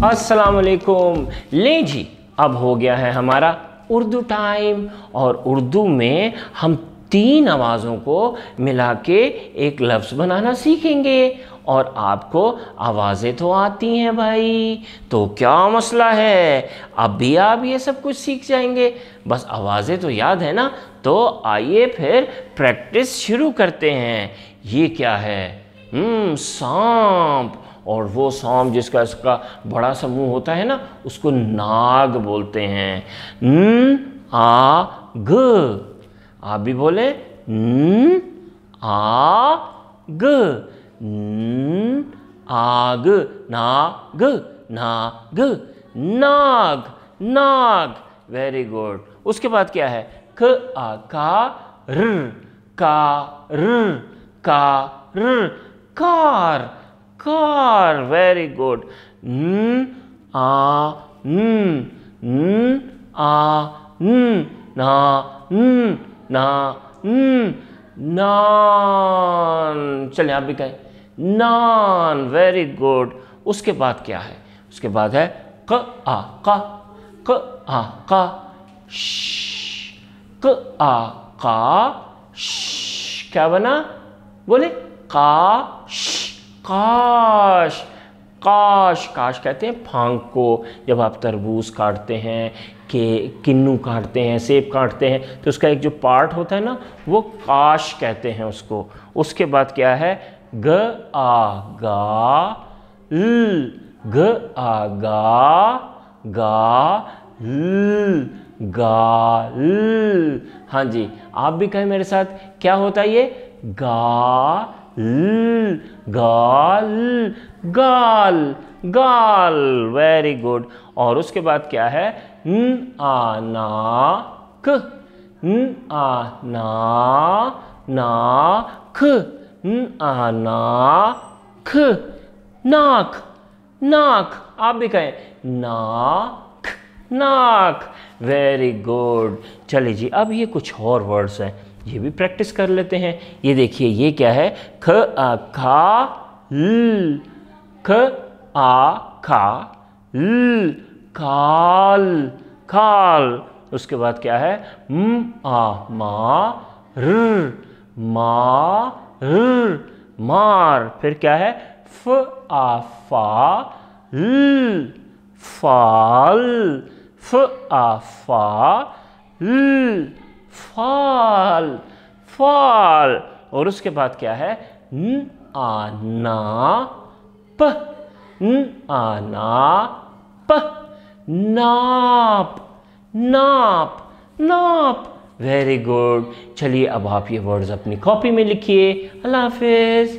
अस्सलाम वालेकुम। ले जी, अब हो गया है हमारा उर्दू टाइम। और उर्दू में हम 3 आवाज़ों को मिला के एक लफ्ज़ बनाना सीखेंगे। और आपको आवाज़ें तो आती हैं भाई, तो क्या मसला है, अब भी आप ये सब कुछ सीख जाएंगे। बस आवाज़ें तो याद है ना। तो आइए फिर प्रैक्टिस शुरू करते हैं। ये क्या है? सांप। और वो सांप जिसका इसका बड़ा सा मुंह होता है ना, उसको नाग बोलते हैं। आ ग। आप भी बोले आ ग। आग। नाग। नाग। नाग। नाग। Very good. उसके बाद क्या है? क आ का र। का र। का र। कार। कार। Very good. आ आ ना नान। चलिए आप भी कहें नान। Very good. उसके बाद क्या है? उसके बाद है क आ का। क आ का श। क आ का श। क्या बना? बोले काश। काश। काश। काश कहते हैं फांक को। जब आप तरबूज काटते हैं, किन्नू काटते हैं, सेब काटते हैं, तो उसका एक जो पार्ट होता है ना, वो काश कहते हैं उसको। उसके बाद क्या है? ग आ गा ल। ग आ गा गा ल। गाल। हाँ जी, आप भी कहें मेरे साथ। क्या होता है ये? गाल। गाल। गाल। गाल। Very good. और उसके बाद क्या है? आ ना क। आ ना ना ख। आ ना ख। नाक। नाक। आप भी कहें नाक। नाक। Very good. चलिए जी, अब ये कुछ और वर्ड्स हैं, ये भी प्रैक्टिस कर लेते हैं। ये देखिए, ये क्या है? ख आ खा ल। ख आ खा ल। खाल। खाल। उसके बाद क्या है? आ मा र। मा र। मार। फिर क्या है? फ आ फा ल। फाल। फ आ फा ल। फाल। फाल। और उसके बाद क्या है? न आ ना प। न आ ना प। नाप। नाप। नाप। Very good. चलिए अब आप ये वर्ड्स अपनी कॉपी में लिखिए। अल्लाह हाफिज़।